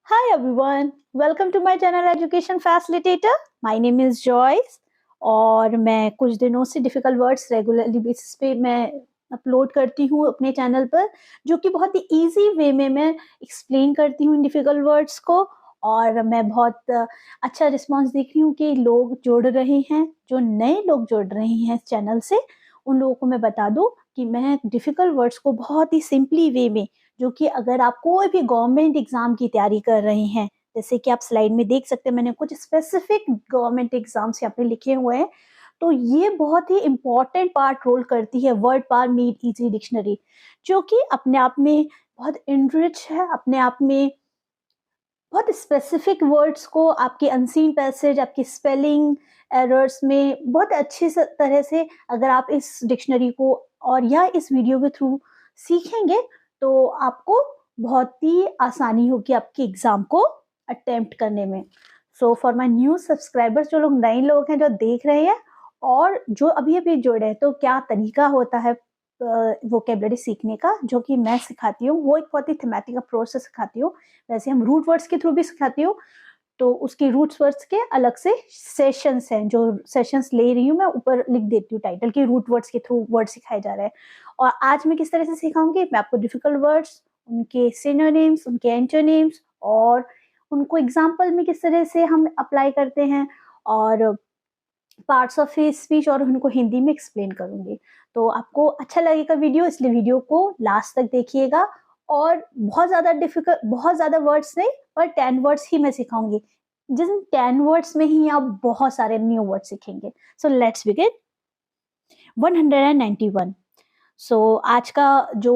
Hi everyone, welcome to my channel Education Facilitator. My name is Joyce और मैं कुछ दिनों से डिफ़िकल्ट वर्ड्स रेगुलरली बेसिस पे मैं अपलोड करती हूँ अपने चैनल पर, जो कि बहुत ही ईजी वे में मैं एक्सप्लेन करती हूँ इन डिफ़िकल्ट वर्ड्स को। और मैं बहुत अच्छा रिस्पांस देख रही हूँ कि लोग जुड़ रहे हैं, जो नए लोग जुड़ रहे हैं इस चैनल से, उन लोगों को मैं बता दूँ कि मैं डिफ़िकल्ट वर्ड्स को बहुत ही सिंपली वे में, जो कि अगर आप कोई भी गवर्नमेंट एग्ज़ाम की तैयारी कर रहे हैं, जैसे कि आप स्लाइड में देख सकते हैं, मैंने कुछ स्पेसिफिक गवर्नमेंट एग्ज़ाम्स यहाँ पे लिखे हुए हैं, तो ये बहुत ही इम्पोर्टेंट पार्ट रोल करती है वर्ड पार मीट ईज़ी डिक्शनरी, जो कि अपने आप में बहुत इनरिच है, अपने आप में बहुत स्पेसिफिक वर्ड्स को आपके अनसीन पैसेज, आपकी स्पेलिंग एरर्स में बहुत अच्छी तरह से अगर आप इस डिक्शनरी को और या इस वीडियो के थ्रू सीखेंगे, तो आपको बहुत ही आसानी होगी आपके एग्ज़ाम को अटेम्प्ट करने में। So for my new subscribers, जो लोग नए लोग हैं जो देख रहे हैं और जो अभी-अभी जुड़े हैं, तो क्या तरीका होता है वोकैबुलरी सीखने का, जो कि मैं सिखाती हूँ, वो एक बहुत ही थीमेटिक अप्रोच से सिखाती हूँ। वैसे हम रूट वर्ड्स के थ्रू भी सिखाती हूँ, तो उसकी रूट्स वर्ड्स के अलग से सेशंस हैं, जो सेशंस ले रही हूँ मैं ऊपर लिख देती हूँ टाइटल की, रूट वर्ड्स के थ्रू वर्ड सिखाए जा रहे हैं। और आज मैं किस तरह से सिखाऊंगी, मैं आपको डिफिकल्ट वर्ड्स, उनके सिनोनिम्स, उनके एंटोनिम्स और उनको एग्जाम्पल में किस तरह से हम अप्लाई करते हैं, और पार्ट्स ऑफ हिज स्पीच और उनको हिंदी में एक्सप्लेन करूंगी। तो आपको अच्छा लगेगा वीडियो, इसलिए वीडियो को लास्ट तक देखिएगा। और बहुत ज़्यादा वर्ड्स नहीं, पर 10 वर्ड्स ही मैं सिखाऊंगी, जिन 10 वर्ड्स में ही आप बहुत सारे न्यू वर्ड सीखेंगे। So let's begin. 191। सो आज का जो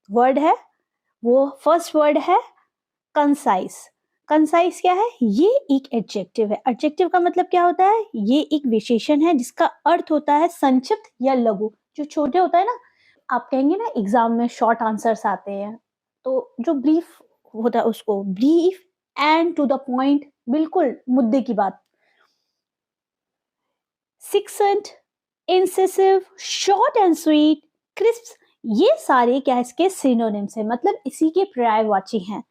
वर्ड है, वो फर्स्ट वर्ड है कंसाइज। कंसाइज क्या है? ये एक एडजेक्टिव है। एडजेक्टिव का मतलब क्या होता है? ये एक विशेषण है जिसका अर्थ होता है संक्षिप्त या लघु। जो छोटे होता है ना, आप कहेंगे ना एग्जाम में शॉर्ट आंसर्स आते हैं, तो जो ब्रीफ होता है उसको brief and to the point, बिल्कुल मुद्दे की बात। Succinct, incisive, short and sweet, crisp, ये सारे क्या है? इसके सिनोनिम्स है, मतलब इसी के पर्यायवाची हैं।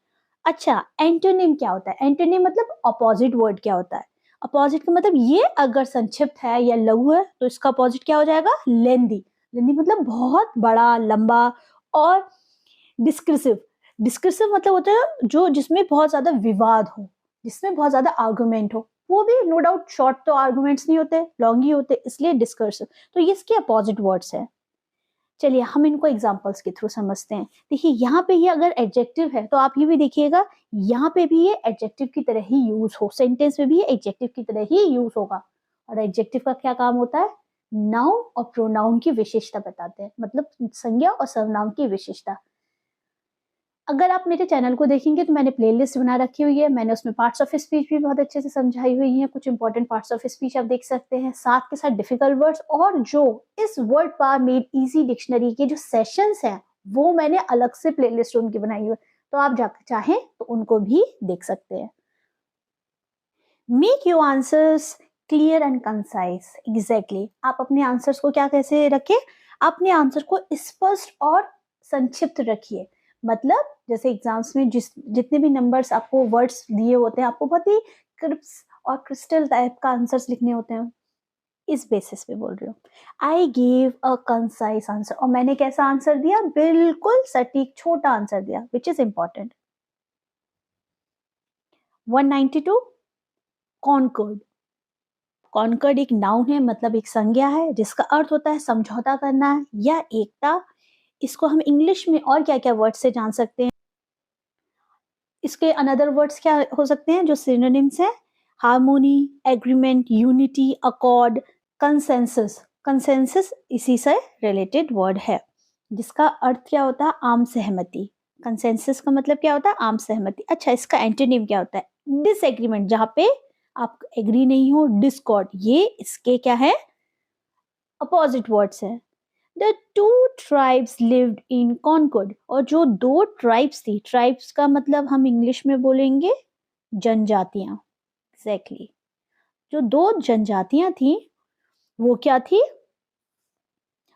अच्छा, एंटोनिम क्या होता है? एंटोनिम मतलब अपोजिट वर्ड क्या होता है? अपोजिट का मतलब ये अगर संक्षिप्त है या लघु है, तो इसका अपोजिट क्या हो जाएगा? लेंदी। लेंदी मतलब बहुत बड़ा, लंबा। और डिस्क्रिसिव, डिस्क्रिसिव मतलब होता है जो जिसमें बहुत ज्यादा विवाद हो, जिसमें बहुत ज्यादा आर्गुमेंट हो। वो भी नो डाउट शॉर्ट तो आर्गुमेंट्स नहीं होते, लॉन्ग ही होते, इसलिए डिस्कर्सिव। तो ये इसके अपोजिट वर्ड्स है। चलिए हम इनको एग्जांपल्स के थ्रू समझते हैं। देखिए यहाँ पे ये अगर एडजेक्टिव है, तो आप ये भी देखिएगा, यहाँ पे भी ये एडजेक्टिव की तरह ही यूज हो, सेंटेंस में भी ये एडजेक्टिव की तरह ही यूज होगा। और एडजेक्टिव का क्या काम होता है? नाउन और प्रोनाउन की विशेषता बताते हैं, मतलब संज्ञा और सर्वनाम की विशेषता। अगर आप मेरे चैनल को देखेंगे तो मैंने प्लेलिस्ट बना रखी हुई है, मैंने उसमें पार्ट्स ऑफ स्पीच भी बहुत अच्छे से समझाई हुई है, कुछ इंपॉर्टेंट पार्ट्स ऑफ स्पीच आप देख सकते हैं, साथ के साथ डिफिकल्ट वर्ड्स, और जो इस वर्ड पार मेड इजी डिक्शनरी के जो सेशंस हैं, वो मैंने अलग से प्लेलिस्ट उनकी बनाई हुई है, तो आप जाकर चाहें तो उनको भी देख सकते हैं। Make your answers clear and concise. Exactly, आप अपने आंसर्स को क्या कैसे रखें? अपने आंसर को स्पष्ट और संक्षिप्त रखिए। मतलब जैसे एग्जाम्स में जितने भी नंबर्स आपको वर्ड्स दिए होते हैं, आपको बहुत ही क्रिस्प और क्रिस्टल टाइप का आंसर्स लिखने होते हैं। इस बेसिस पे बोल रही हूँ। I give a concise answer, और मैंने कैसा आंसर दिया? बिल्कुल सटीक छोटा आंसर दिया, which is important. 192, concord. Concord एक नाउन है, मतलब एक संज्ञा है, जिसका अर्थ होता है समझौता करना या एकता। इसको हम इंग्लिश में और क्या क्या वर्ड से जान सकते हैं? इसके अनदर वर्ड्स क्या हो सकते हैं जो सिनोनिम्स हैं? Harmony, agreement, unity, accord, consensus. Consensus इसी से रिलेटेड वर्ड है, जिसका अर्थ क्या होता है? आम सहमति। कंसेंसस का मतलब क्या होता है? आम सहमति। अच्छा, इसका एंटोनिम क्या होता है? डिसएग्रीमेंट, जहां पे आप एग्री नहीं हो। डिस्कॉर्ड, ये इसके क्या है? अपोजिट वर्ड्स है। The two tribes lived in concord, और जो दो ट्राइब्स थी, ट्राइब्स का मतलब हम इंग्लिश में बोलेंगे जनजातियां। एग्जैक्टली, जो दो जनजातियां थी, वो क्या थी?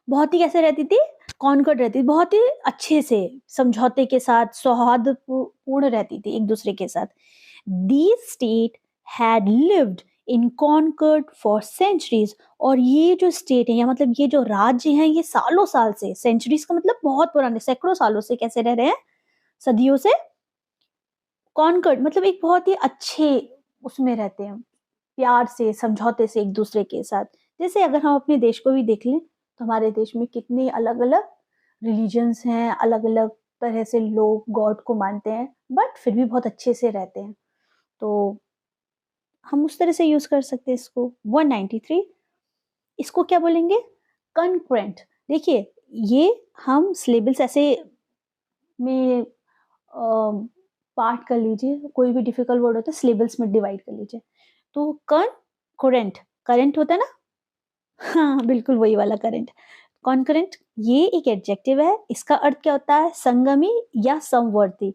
बहुत ही कैसे रहती थी? कॉन्कर्ड रहती थी, बहुत ही अच्छे से समझौते के साथ सौहार्दपूर्ण रहती थी एक दूसरे के साथ. These state had lived in concord for centuries. और ये जो स्टेट है या मतलब ये जो राज्य हैं ये सालों साल से, सेंचुरीज का मतलब बहुत पुराने, सैकड़ों सालों से कैसे रह रहे हैं, सदियों से कॉन्कर्ड मतलब एक बहुत ही अच्छे उसमें रहते हैं, प्यार से समझौते से एक दूसरे के साथ. जैसे अगर हम अपने देश को भी देख लें तो हमारे देश में कितने अलग अलग रिलीजन्स हैं, अलग अलग तरह से लोग गॉड को मानते हैं, बट फिर भी बहुत अच्छे से रहते हैं. तो हम उस तरह से यूज कर सकते हैं इसको. 193, इसको क्या बोलेंगे, कंकरेंट. देखिए ये हम सिलेबल्स ऐसे में पार्ट कर लीजिए, कोई भी डिफिकल्ट वर्ड होता है सिलेबल्स में डिवाइड कर लीजिए. तो करेंट, करंट होता है ना, हाँ बिल्कुल वही वाला करंट. कॉन्करेंट ये एक एडजेक्टिव है, इसका अर्थ क्या होता है, संगमी या समवर्ती.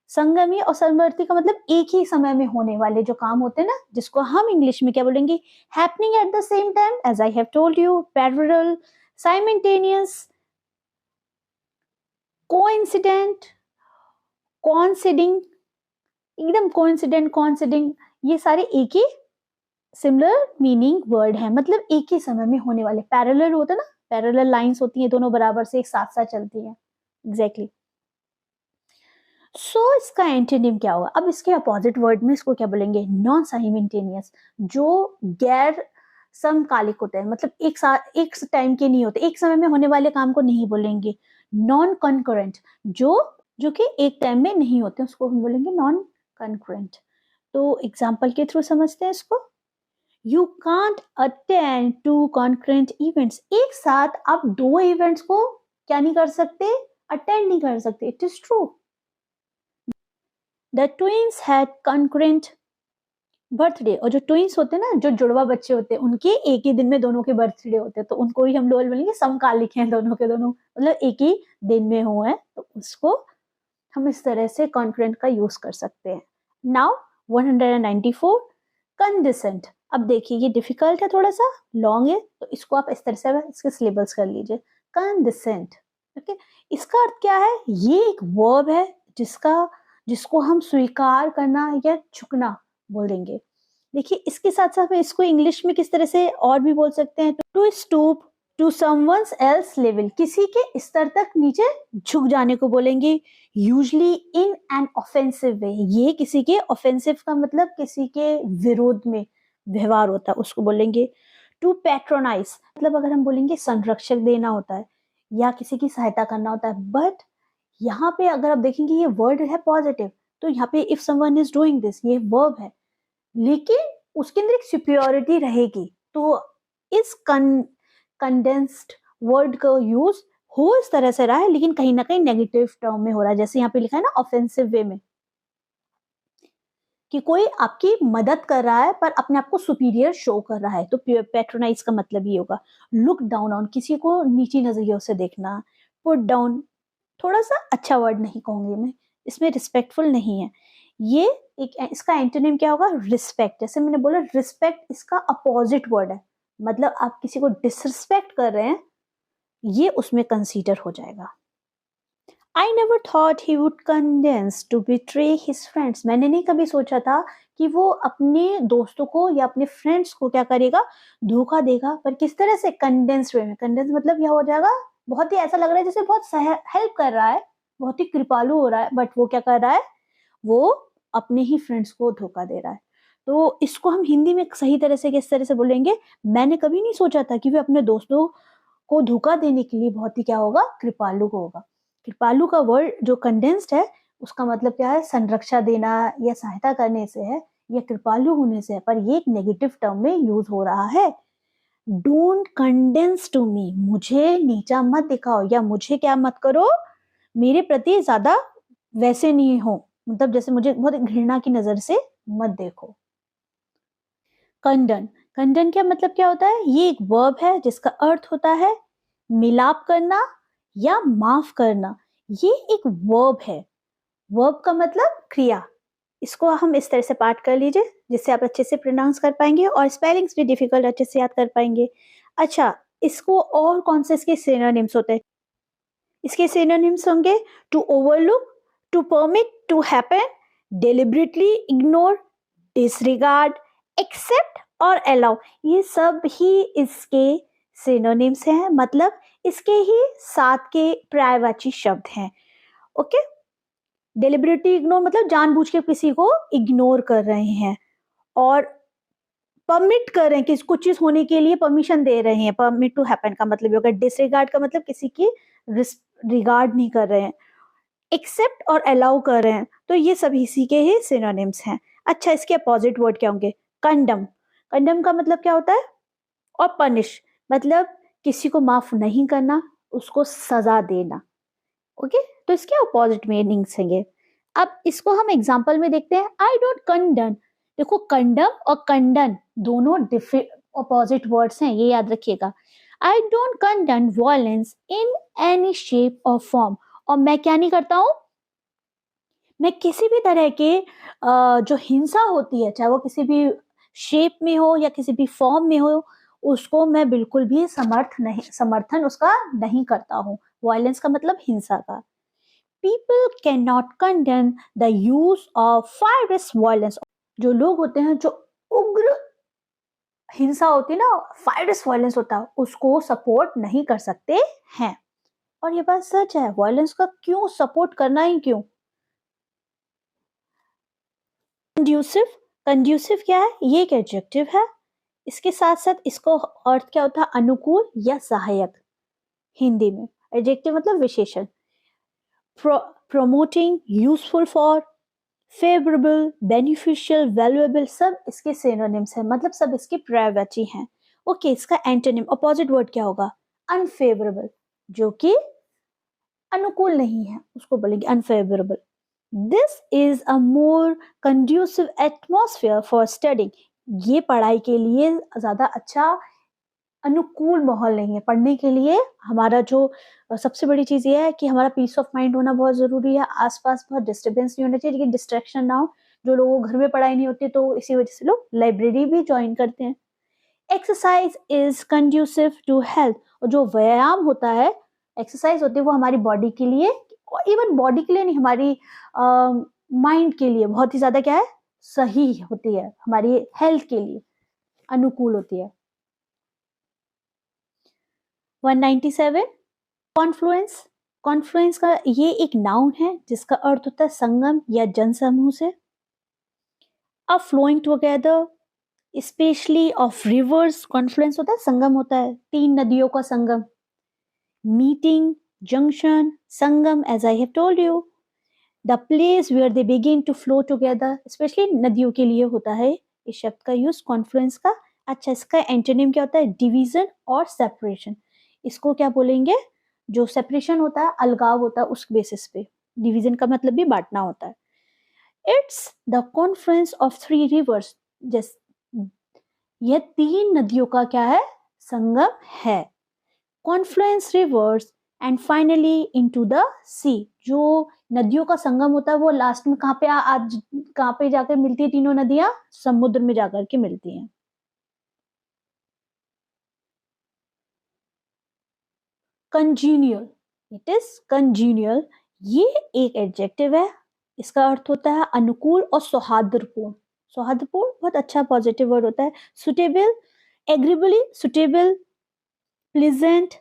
संगमी और समवर्ती का मतलब एक ही समय में होने वाले जो काम होते हैं ना, जिसको हम इंग्लिश में क्या बोलेंगे, happening at the same time, as I have told you, parallel, simultaneous, coincident, coinciding, एकदम कोइंसिडेंट, कॉन्सिडिंग, ये सारे एक ही सिमिलर मीनिंग वर्ड है, मतलब एक ही समय में होने वाले. पैरेलल होता है ना, पैरेलल लाइंस होती हैं दोनों बराबर से एक साथ साथ चलती हैं. एग्जैक्टली. सो इसका एंटीनिम क्या होगा, अब इसके अपोजिट वर्ड में इसको क्या बोलेंगे, नॉन साइमल्टेनियस, जो गैर समकालिक होते हैं, मतलब एक साथ एक टाइम के नहीं होते, एक समय में होने वाले काम को नहीं बोलेंगे. नॉन कंकरेंट, जो जो कि एक टाइम में नहीं होते, उसको हम बोलेंगे नॉन कंकरेंट. तो एग्जाम्पल के थ्रू समझते हैं इसको. You can't attend to concurrent events, एक साथ आप दो इवेंट्स को क्या नहीं कर सकते, अटेंड नहीं कर सकते. It is true. The twins had concurrent birthday, और जो ट्विंस होते हैं ना, जो जुड़वा बच्चे होते हैं, उनके एक ही दिन में दोनों के बर्थडे होते हैं, तो उनको ही हम लोग बोलेंगे समकालिक हैं, दोनों के दोनों मतलब एक ही दिन में हुए हैं, तो उसको हम इस तरह से कॉन्करेंट का यूज कर सकते हैं. नाउ 194, कंडिसेंट. अब देखिए ये डिफिकल्ट है, थोड़ा सा लॉन्ग है, तो इसको आप इस तरह से इसके सिलेबल्स कर लीजिए. कंडिसेंट, ओके, इसका अर्थ क्या है, ये एक वर्ब है जिसको हम स्वीकार करना या झुकना बोल देंगे. देखिए इसके साथ साथ इसको इंग्लिश में किस तरह से और भी बोल सकते हैं, to stoop to someone's else level, किसी के स्तर तक नीचे झुक जाने को बोलेंगे. Usually in an offensive way, ये किसी के ऑफेंसिव का मतलब किसी के विरोध में व्यवहार होता है, उसको बोलेंगे. टू पैट्रोनाइज, मतलब अगर हम बोलेंगे संरक्षक देना होता है या किसी की सहायता करना होता है, बट यहाँ पे अगर आप देखेंगे ये वर्ड है पॉजिटिव, तो यहाँ पे if someone is doing this, ये वर्ब है, लेकिन उसके अंदर एक सुपियोरिटी रहेगी. तो इस कंडेंस्ड वर्ड का यूज हो इस तरह से रहा है, लेकिन कहीं ना कहीं नेगेटिव टर्म में हो रहा है, जैसे यहाँ पे लिखा है ना ऑफेंसिव वे में, कि कोई आपकी मदद कर रहा है पर अपने आप को सुपीरियर शो कर रहा है. तो पैट्रोनाइज का मतलब ये होगा. लुक डाउन ऑन, किसी को नीची नजरियों से देखना. पुट डाउन, थोड़ा सा अच्छा वर्ड नहीं कहूंगी मैं, इसमें रिस्पेक्टफुल नहीं है. ये एक, इसका एंटोनिम क्या होगा, रिस्पेक्ट. जैसे मैंने बोला रिस्पेक्ट इसका अपोजिट वर्ड है, मतलब आप किसी को डिसरिस्पेक्ट कर रहे हैं, ये उसमें कंसीडर हो जाएगा. I never thought he would condense to betray his friends. मैंने नहीं कभी सोचा था कि वो अपने दोस्तों को या अपने फ्रेंड्स को क्या करेगा, धोखा देगा. पर किस तरह से, कंडेंस वे में. कंडेंस मतलब यह हो जाएगा, बहुत ही ऐसा लग रहा है जैसे बहुत हेल्प कर रहा है, बहुत ही कृपालु हो रहा है, बट वो क्या कर रहा है, वो अपने ही फ्रेंड्स को धोखा दे रहा है. तो इसको हम हिंदी में सही तरह से किस तरह से बोलेंगे, मैंने कभी नहीं सोचा था कि वे अपने दोस्तों को धोखा देने के लिए बहुत ही क्या होगा, कृपालु होगा. कृपालु का वर्ड जो कंडेंस्ड है, उसका मतलब क्या है, संरक्षा देना या सहायता करने से है, या कृपालु होने से है, पर ये एक नेगेटिव टर्म में यूज हो रहा है. डोंट कंडेंस टू मी, मुझे नीचा मत दिखाओ, या मुझे क्या मत करो, मेरे प्रति ज्यादा वैसे नहीं हो, मतलब जैसे मुझे बहुत घृणा की नजर से मत देखो. कंडन, कंडन क्या मतलब क्या होता है, ये एक वर्ब है जिसका अर्थ होता है मिलाप करना या माफ करना. ये एक वर्ब है, वर्ब का मतलब क्रिया. इसको हम इस तरह से पाठ कर लीजिए जिससे आप अच्छे से प्रोनाउंस कर पाएंगे और स्पेलिंग्स भी डिफिकल्ट अच्छे से याद कर पाएंगे. अच्छा, इसको और कौन से इसके सिनोनिम्स होते हैं, इसके सिनोनिम्स होंगे to overlook, to permit to happen, deliberately ignore, disregard, accept और अलाउ। ये सब ही इसके सिनोनिम्स हैं, मतलब इसके ही साथ के पर्यायवाची शब्द हैं। ओके, डेलिबरेटली इग्नोर मतलब जानबूझ के किसी को इग्नोर कर रहे हैं, और परमिट कर रहे हैं कि कुछ चीज होने के लिए परमिशन दे रहे हैं, परमिट टू हैपन का मतलब होगा, डिसरिगार्ड का मतलब किसी की रिगार्ड नहीं कर रहे हैं, एक्सेप्ट और अलाउ कर रहे हैं, तो ये सब इसी के ही सिनोनिम्स हैं। अच्छा, इसके अपोजिट वर्ड क्या होंगे? कंडम, कंडम का मतलब क्या होता है? और पनिश मतलब किसी को माफ नहीं करना, उसको सजा देना। ओके, तो इसके अपोजिट मीनिंग्स हैं। अब इसको हम एग्जांपल में देखते हैं। आई डोंट कंडन, देखो कंडम और कंडन दोनों अपोजिट वर्ड्स हैं, ये याद रखिएगा। I don't condone violence in any shape और फॉर्म, और मैं क्या नहीं करता हूं, मैं किसी भी तरह के जो हिंसा होती है, चाहे वो किसी भी शेप में हो या किसी भी फॉर्म में हो, उसको मैं बिल्कुल भी समर्थन उसका नहीं करता हूँ। वायलेंस का मतलब हिंसा का। People cannot condemn the use of fierce violence. जो लोग होते हैं, जो उग्र हिंसा होती है ना, फायरस वायलेंस होता है, उसको सपोर्ट नहीं कर सकते हैं। और ये बात सच है, वायलेंस का क्यों सपोर्ट करना ही क्यों? कंड्यूसिव, कंड्यूसिव क्या है? ये एक एडजेक्टिव है। इसके साथ साथ इसको अर्थ क्या होता है? अनुकूल या सहायक। हिंदी में एडजेक्टिव मतलब विशेषण। promoting, useful for, favourable, beneficial, valuable, सब इसके सिनोनिम्स हैं, मतलब सब इसके पर्यायवाची हैं। ओके, इसका एंटोनिम, अपोजिट वर्ड क्या होगा? अनफेवरेबल, जो कि अनुकूल नहीं है, उसको बोलेंगे unfavourable. This is a more conducive atmosphere for studying, ये पढ़ाई के लिए ज्यादा अच्छा अनुकूल माहौल नहीं है पढ़ने के लिए। हमारा जो सबसे बड़ी चीज ये है कि हमारा पीस ऑफ माइंड होना बहुत जरूरी है, आसपास बहुत डिस्टर्बेंस नहीं होना चाहिए, लेकिन डिस्ट्रैक्शन ना हो। जो लोगों को घर में पढ़ाई नहीं होती, तो इसी वजह से लोग लाइब्रेरी भी ज्वाइन करते हैं। Exercise is conducive to health, और जो व्यायाम होता है, एक्सरसाइज होती है, वो हमारी बॉडी के लिए, और इवन बॉडी के लिए नहीं, हमारी माइंड के लिए बहुत ही ज्यादा क्या है, सही होती है, हमारी हेल्थ के लिए अनुकूल होती है। 197, कॉन्फ्लुएंस, कॉन्फ्लुएंस का ये एक नाउन है जिसका अर्थ होता है संगम या जनसमूह से। A flowing together especially of rivers, confluence होता है संगम होता है, तीन नदियों का संगम। मीटिंग, जंक्शन, संगम, as I have told you, the place where they begin to flow together, especially नदियों के लिए होता है इस शब्द का यूज कॉन्फ्लुएंस का। अच्छा, इसका एंटोनिम क्या होता है? डिवीजन और सेपरेशन। इसको क्या बोलेंगे? जो सेपरेशन होता है, अलगाव होता है, उस बेसिस पे। डिवीजन का मतलब भी बांटना होता है। It's the confluence of three rivers, जस यह तीन नदियों का क्या है? संगम है। Confluence rivers and finally into the sea, जो नदियों का संगम होता है वो लास्ट में कहाँ पे आज कहाँ पे जाकर मिलती है? तीनों नदियां समुद्र में जाकर के मिलती हैं। कंजीनियल, इट इज कंजीनियल, ये एक एडजेक्टिव है, इसका अर्थ होता है अनुकूल और सौहार्दपूर्ण। सौहार्दपूर्ण बहुत अच्छा पॉजिटिव वर्ड होता है। Suitable, agreeably suitable, pleasant,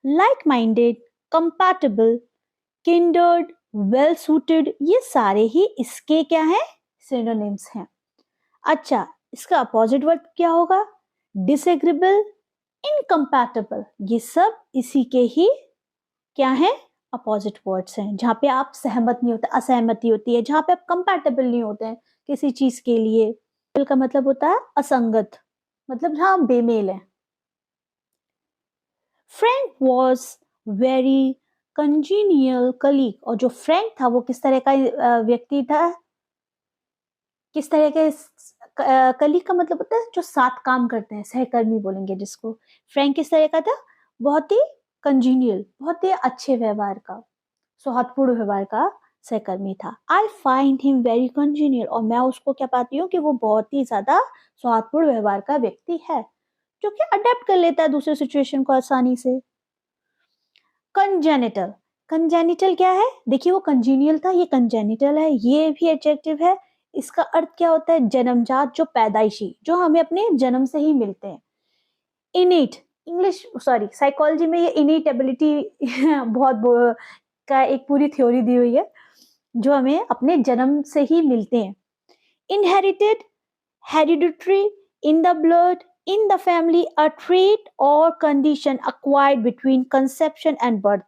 like minded, compatible, kindred, well suited, ये सारे ही इसके क्या है? सिनोनिम्स हैं। अच्छा, इसका अपोजिट वर्ड क्या होगा? डिसएग्रीबल, इनकम्पैटिबल, ये सब इसी के ही क्या है? अपोजिट वर्ड्स हैं, जहां पे आप सहमत नहीं होते, असहमति होती है, जहां पे आप कंपैटिबल नहीं होते हैं किसी चीज के लिए। का मतलब होता है असंगत, मतलब जहां आप बेमेल है। Frank was very congenial colleague, और जो फ्रैंक था वो किस तरह का व्यक्ति था? किस तरह के कलीग का मतलब होता है जो साथ काम करते हैं, सहकर्मी बोलेंगे जिसको। फ्रैंक किस तरह का था? बहुत ही कंजीनियल, बहुत ही अच्छे व्यवहार का, सौहार्दपूर्ण व्यवहार का सहकर्मी था। I find him very congenial, और मैं उसको क्या पाती हूँ कि वो बहुत ही ज्यादा सौहार्दपूर्ण व्यवहार का व्यक्ति है, जो कि अडेप्ट कर लेता है दूसरे सिचुएशन को आसानी से। कंजेनिटल, कंजेनिटल क्या है? देखिए वो कंजीनियल था, ये कंजेनिटल है, ये भी एडजेक्टिव है। इसका अर्थ क्या होता है? जन्मजात, जो पैदाइशी, जो हमें अपने जन्म से ही मिलते हैं। इनेट, इंग्लिश सॉरी साइकोलॉजी में ये इनेट एबिलिटी बहुत का एक पूरी थ्योरी दी हुई है, जो हमें अपने जन्म से ही मिलते हैं। Inherited, hereditary, in the blood, in the family, a trait or condition acquired between conception and birth।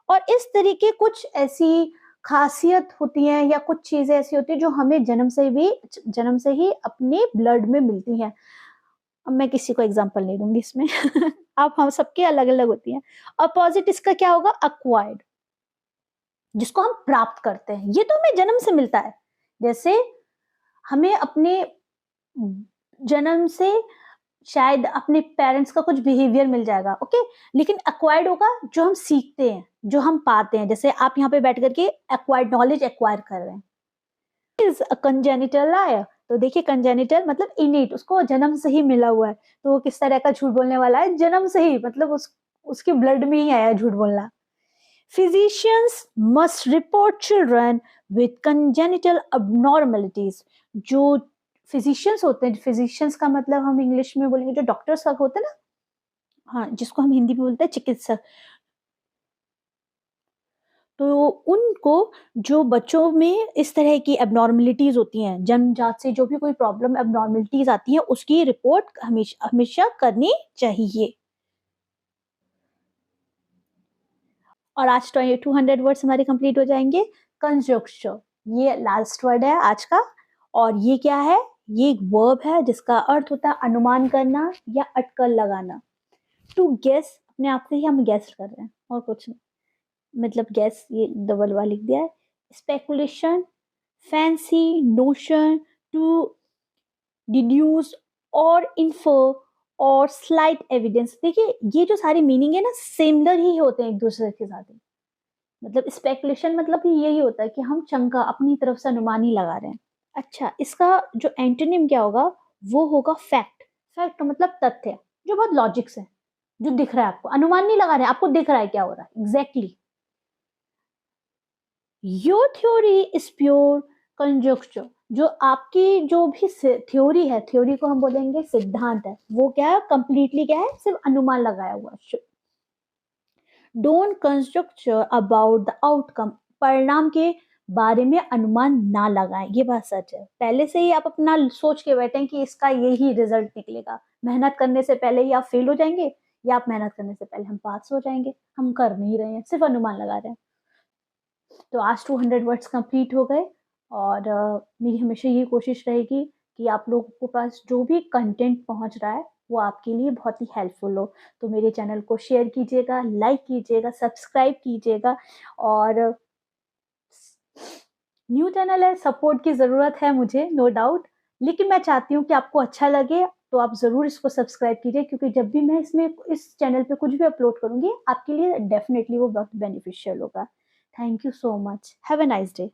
और इस तरीके कुछ ऐसी खासियत होती हैं या कुछ चीजें ऐसी होती हैं जो हमें जन्म से ही अपने ब्लड में मिलती हैं। अब मैं किसी को एग्जांपल नहीं दूंगी इसमें आप हम सबके अलग अलग होती हैं। अपोजिट इसका क्या होगा? अक्वायर्ड, जिसको हम प्राप्त करते हैं। ये तो हमें जन्म से मिलता है, जैसे हमें अपने जन्म से शायद अपने पेरेंट्स का कुछ बिहेवियर मिल जाएगा, ओके, लेकिन एक्वायर्ड होगा जो हम सीखते हैं, जो हम पाते हैं। जैसे आप यहाँ पे बैठ करके एक्वायर्ड नॉलेज एक्वायर कर रहे हैं। इज कंजेनिटल लायर, तो देखिए कंजेनिटल मतलब इनेट, उसको जन्म से ही मिला हुआ है। तो वो किस तरह का झूठ बोलने वाला है? जन्म से ही, मतलब उसके ब्लड में ही आया झूठ बोलना। Physicians must report children with congenital abnormalities. जो फिजिशियंस होते हैं, फिजिशियंस का मतलब हम इंग्लिश में बोलेंगे जो डॉक्टर्स होते हैं ना, हाँ, जिसको हम हिंदी में बोलते हैं चिकित्सक, तो उनको जो बच्चों में इस तरह की एबनॉर्मलिटीज होती हैं, जन्मजात से जो भी कोई प्रॉब्लम एबनॉर्मलिटीज आती हैं, उसकी रिपोर्ट हमेशा हमेशा करनी चाहिए। और आज 200 वर्ड्स हमारे कंप्लीट हो जाएंगे। कंजक्चर, ये लास्ट वर्ड है आज का, और ये क्या है? ये एक वर्ब है जिसका अर्थ होता है अनुमान करना या अटकल लगाना। टू गेस, अपने आप से ही हम गेस कर रहे हैं और कुछ नहीं, मतलब गेस ये डबल वाला लिख दिया है। Speculation, fancy, notion, to deduce or infer on slight evidence. देखिए ये जो सारी मीनिंग है ना, सिमिलर ही होते हैं एक दूसरे के साथ। मतलब स्पेकुलेशन मतलब यही होता है कि हम शंका, अपनी तरफ से अनुमान ही लगा रहे हैं। अच्छा, इसका जो एंटोनिम क्या होगा? वो होगा फैक्ट। फैक्ट का मतलब तथ्य, जो बहुत लॉजिक से, जो दिख रहा है आपको, अनुमान नहीं लगा रहे हैं, आपको दिख रहा है क्या हो रहा है exactly. Your theory is pure conjuncture, जो आपकी जो भी थ्योरी है, थ्योरी को हम बोलेंगे सिद्धांत है, वो क्या है? कंप्लीटली क्या है? सिर्फ अनुमान लगाया हुआ। डोंट कंस्ट्रक्चर अबाउट द आउटकम, परिणाम के बारे में अनुमान ना लगाएं। ये बात सच है। पहले से ही आप अपना सोच के बैठे कि इसका यही रिजल्ट निकलेगा। मेहनत करने से पहले ही आप फेल हो जाएंगे, या आप मेहनत करने से पहले हम पास हो जाएंगे। हम कर नहीं रहे हैं, सिर्फ अनुमान लगा रहे हैं। तो आज 200 वर्ड्स कंप्लीट हो गए, और मेरी हमेशा ये कोशिश रहेगी कि आप लोगों के पास जो भी कंटेंट पहुंच रहा है वो आपके लिए बहुत ही हेल्पफुल हो। तो मेरे चैनल को शेयर कीजिएगा, लाइक कीजिएगा, सब्सक्राइब कीजिएगा। और न्यू चैनल है, सपोर्ट की ज़रूरत है मुझे, नो डाउट, लेकिन मैं चाहती हूँ कि आपको अच्छा लगे, तो आप ज़रूर इसको सब्सक्राइब कीजिए, क्योंकि जब भी मैं इस चैनल पे कुछ भी अपलोड करूँगी, आपके लिए डेफिनेटली वो बहुत बेनिफिशियल होगा। Thank you so much, have a nice day.